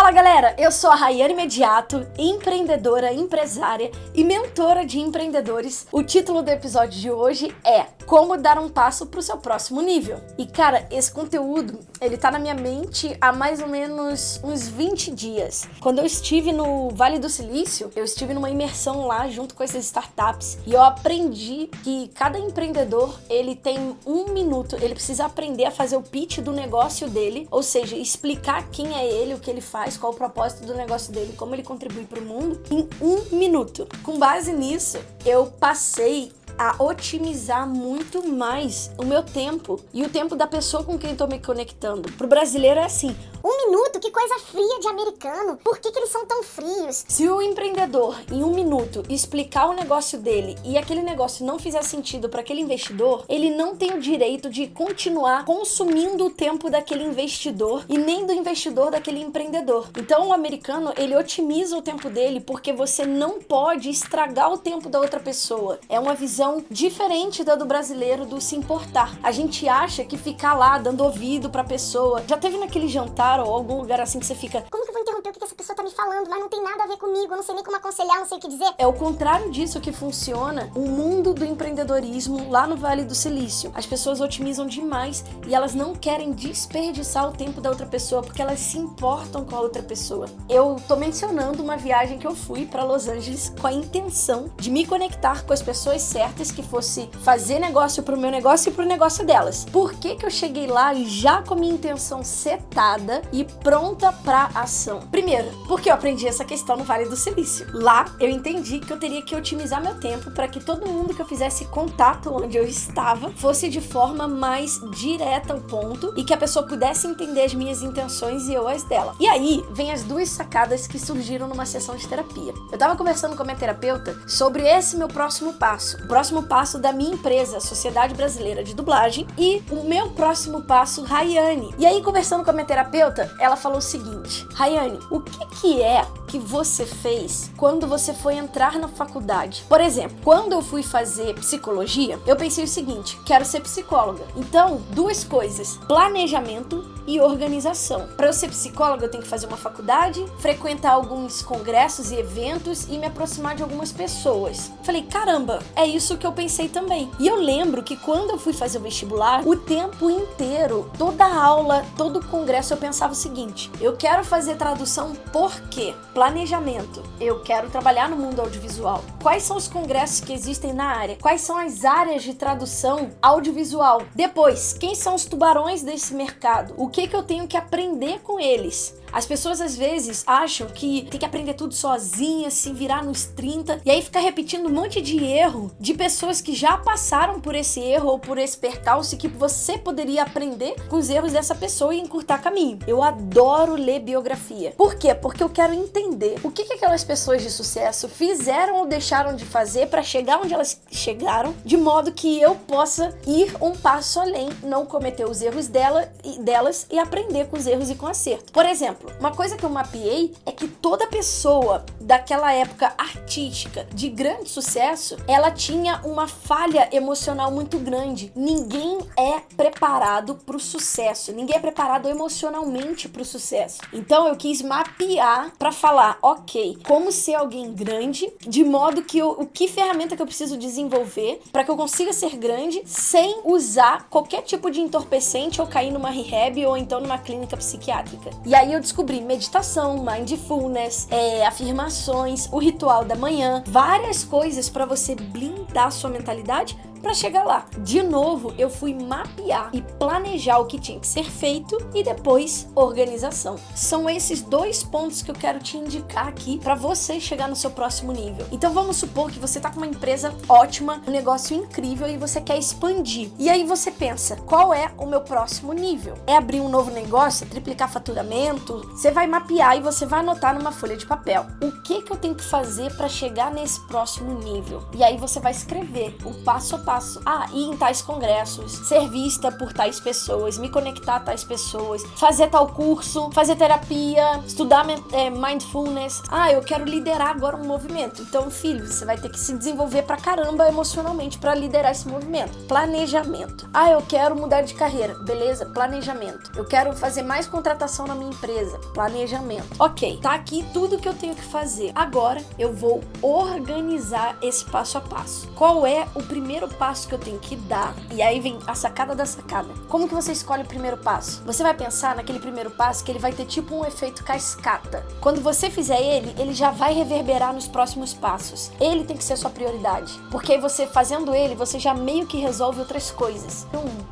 Fala galera, eu sou a Rayane Mediato, empreendedora, empresária e mentora de empreendedores. O título do episódio de hoje é Como dar um passo para o seu próximo nível. E cara, esse conteúdo, ele tá na minha mente há mais ou menos uns 20 dias. Quando eu estive no Vale do Silício, eu estive numa imersão lá junto com essas startups e eu aprendi que cada empreendedor, ele tem 1 minuto, ele precisa aprender a fazer o pitch do negócio dele, ou seja, explicar quem é ele, o que ele faz, qual o propósito do negócio dele, como ele contribui para o mundo, em 1 minuto. Com base nisso, eu passei a otimizar muito mais o meu tempo e o tempo da pessoa com quem eu tô me conectando. Pro brasileiro é assim: 1 minuto? Que coisa fria de americano. Por que eles são tão frios? se o empreendedor, em 1 minuto, explicar o negócio dele e aquele negócio não fizer sentido para aquele investidor, ele não tem o direito de continuar consumindo o tempo daquele investidor e nem do investidor daquele empreendedor. Então o americano, ele otimiza o tempo dele porque você não pode estragar o tempo da outra pessoa. É uma visão diferente da do brasileiro do se importar. A gente acha que ficar lá dando ouvido pra pessoa. Já teve naquele jantar ou algum lugar assim que você fica: Como que eu vou interromper o que essa pessoa tá me falando? Mas não tem nada a ver comigo, eu não sei nem como aconselhar, não sei o que dizer. é o contrário disso que funciona o mundo do empreendedorismo lá no Vale do Silício. As pessoas otimizam demais e elas não querem desperdiçar o tempo da outra pessoa porque elas se importam com a outra pessoa. Eu tô mencionando uma viagem que eu fui pra Los Angeles com a intenção de me conectar com as pessoas certas que fosse fazer negócio pro meu negócio e pro negócio delas. Por que que eu cheguei lá já com a minha intenção setada e pronta pra ação? Primeiro, porque eu aprendi essa questão no Vale do Silício. Lá eu entendi que eu teria que otimizar meu tempo para que todo mundo que eu fizesse contato onde eu estava fosse de forma mais direta ao ponto e que a pessoa pudesse entender as minhas intenções e eu as dela. E aí vem as 2 sacadas que surgiram numa sessão de terapia. Eu tava conversando com a minha terapeuta sobre esse meu próximo passo. O próximo passo da minha empresa, Sociedade Brasileira de Dublagem, e o meu próximo passo, Rayane. E aí, conversando com a minha terapeuta, ela falou o seguinte: Rayane, o que é que você fez quando você foi entrar na faculdade? Por exemplo, quando eu fui fazer psicologia, eu pensei o seguinte: quero ser psicóloga. Então, 2 coisas: planejamento e organização. Para eu ser psicóloga, eu tenho que fazer uma faculdade, frequentar alguns congressos e eventos e me aproximar de algumas pessoas. Falei, caramba, é isso que eu pensei também. E eu lembro que quando eu fui fazer o vestibular, o tempo inteiro, toda aula, todo congresso, eu pensava o seguinte: eu quero fazer tradução por quê? Planejamento. Eu quero trabalhar no mundo audiovisual. Quais são os congressos que existem na área? Quais são as áreas de tradução audiovisual? Depois, quem são os tubarões desse mercado? O que eu tenho que aprender com eles? As pessoas às vezes acham que tem que aprender tudo sozinha, se virar nos 30 e aí ficar repetindo um monte de erro de pessoas que já passaram por esse erro ou por esse percalço que você poderia aprender com os erros dessa pessoa e encurtar caminho. Eu adoro ler biografia. Por quê? Porque eu quero entender o que aquelas pessoas de sucesso fizeram ou deixaram de fazer para chegar onde elas chegaram, de modo que eu possa ir um passo além, não cometer os erros delas e aprender com os erros e com acerto. Por exemplo, uma coisa que eu mapeei é que toda pessoa daquela época artística de grande sucesso, ela tinha uma falha emocional muito grande. Ninguém é preparado para o sucesso, ninguém é preparado emocionalmente para o sucesso. Então eu quis mapear para falar, ok, como ser alguém grande, de modo que que ferramenta que eu preciso desenvolver para que eu consiga ser grande sem usar qualquer tipo de entorpecente ou cair numa rehab ou então numa clínica psiquiátrica. E aí eu descobri meditação, mindfulness, afirmações, o ritual da manhã, várias coisas para você blindar sua mentalidade para chegar lá. De novo, eu fui mapear e planejar o que tinha que ser feito e depois organização. São esses 2 pontos que eu quero te indicar aqui para você chegar no seu próximo nível. Então vamos supor que você tá com uma empresa ótima, um negócio incrível e você quer expandir. E aí você pensa, qual é o meu próximo nível? É abrir um novo negócio, triplicar faturamento? Você vai mapear e você vai anotar numa folha de papel. O que eu tenho que fazer para chegar nesse próximo nível? E aí você vai escrever o passo a passo. Ir em tais congressos, ser vista por tais pessoas, me conectar a tais pessoas, fazer tal curso, fazer terapia, estudar mindfulness. Eu quero liderar agora um movimento. Então, filho, você vai ter que se desenvolver pra caramba emocionalmente pra liderar esse movimento. Planejamento. Eu quero mudar de carreira. Beleza? Planejamento. Eu quero fazer mais contratação na minha empresa. Planejamento. Ok, tá aqui tudo que eu tenho que fazer. Agora eu vou organizar esse passo a passo. Qual é o primeiro passo que eu tenho que dar? E aí vem a sacada da sacada. Como que você escolhe o primeiro passo? Você vai pensar naquele primeiro passo que ele vai ter tipo um efeito cascata. Quando você fizer ele já vai reverberar nos próximos passos. Ele tem que ser sua prioridade. Porque aí você fazendo ele, você já meio que resolve outras coisas.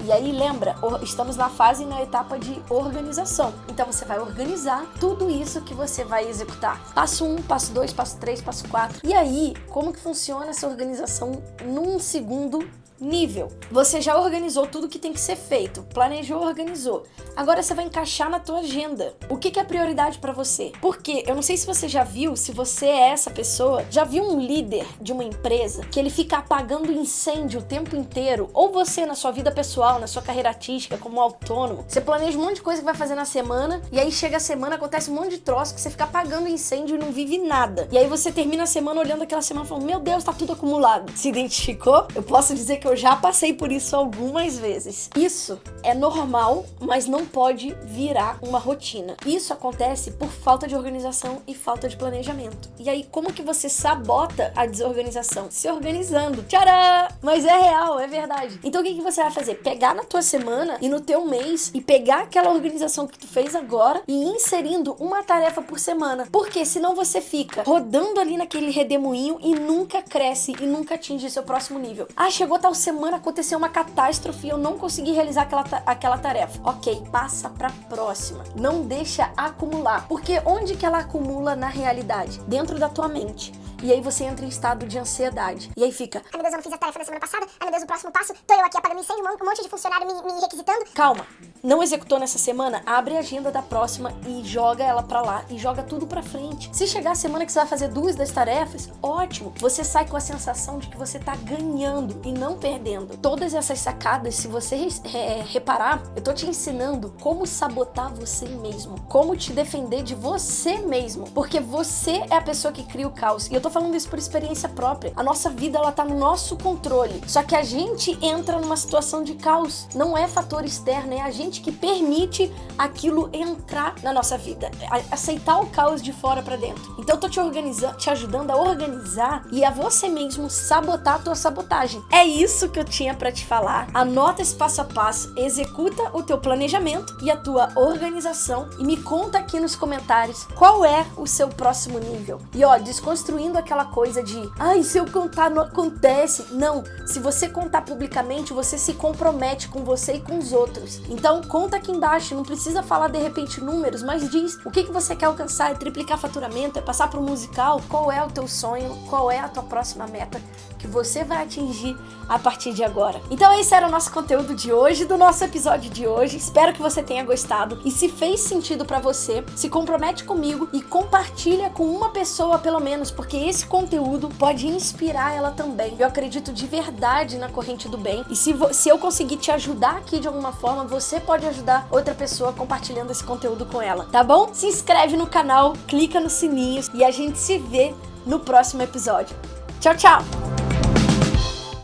E aí lembra, estamos na etapa de organização. Então você vai organizar tudo isso que você vai executar. Passo 1, passo 2, passo 3, passo 4. E aí, como que funciona essa organização num segundo nível? Você já organizou tudo que tem que ser feito, planejou, organizou. Agora você vai encaixar na tua agenda. O que é prioridade pra você? Porque eu não sei se você já viu, se você é essa pessoa, já viu um líder de uma empresa que ele fica apagando incêndio o tempo inteiro? Ou você na sua vida pessoal, na sua carreira artística, como autônomo, você planeja um monte de coisa que vai fazer na semana e aí chega a semana, acontece um monte de troço que você fica apagando incêndio e não vive nada. E aí você termina a semana olhando aquela semana e falando, meu Deus, tá tudo acumulado. Se identificou? Eu posso dizer que eu já passei por isso algumas vezes. Isso é normal, mas não pode virar uma rotina. Isso acontece por falta de organização e falta de planejamento. E aí, como que você sabota a desorganização? Se organizando. Tcharam! Mas é real, é verdade. Então o que você vai fazer? Pegar na tua semana e no teu mês e pegar aquela organização que tu fez agora e ir inserindo uma tarefa por semana. Porque senão você fica rodando ali naquele redemoinho e nunca cresce e nunca atinge seu próximo nível. Chegou tal semana, aconteceu uma catástrofe e eu não consegui realizar aquela tarefa. Ok, passa pra próxima. Não deixa acumular. Porque onde que ela acumula na realidade? Dentro da tua mente. E aí você entra em estado de ansiedade. E aí fica, meu Deus, eu não fiz a tarefa da semana passada. Meu Deus, o próximo passo, tô eu aqui apagando incêndio, um monte de funcionário me requisitando. Calma, não executou nessa semana? Abre a agenda da próxima e joga ela pra lá e joga tudo pra frente. Se chegar a semana que você vai fazer 2 das tarefas, ótimo. Você sai com a sensação de que você tá ganhando e não perdendo. Todas essas sacadas, se você reparar, eu tô te ensinando como sabotar você mesmo. Como te defender de você mesmo. Porque você é a pessoa que cria o caos. E eu tô falando isso por experiência própria. A nossa vida, ela tá no nosso controle. Só que a gente entra numa situação de caos. Não é fator externo, é a gente que permite aquilo entrar na nossa vida. Aceitar o caos de fora pra dentro. Então eu tô te ajudando a organizar e a você mesmo sabotar a tua sabotagem. É isso que eu tinha pra te falar. Anota esse passo a passo, executa o teu planejamento e a tua organização e me conta aqui nos comentários qual é o seu próximo nível. E desconstruindo aquela coisa de se eu contar não acontece. Não, se você contar publicamente, você se compromete com você e com os outros. Então conta aqui embaixo, não precisa falar de repente números, mas diz o que você quer alcançar. É triplicar faturamento, é passar para um musical? Qual é o teu sonho? Qual é a tua próxima meta que você vai atingir a partir de agora? Então esse era o nosso conteúdo de hoje, do nosso episódio de hoje. Espero que você tenha gostado e se fez sentido pra você, se compromete comigo e compartilha com uma pessoa pelo menos, porque esse conteúdo pode inspirar ela também. Eu acredito de verdade na corrente do bem e se eu conseguir te ajudar aqui de alguma forma, você pode ajudar outra pessoa compartilhando esse conteúdo com ela, tá bom? Se inscreve no canal, clica no sininho e a gente se vê no próximo episódio. Tchau, tchau!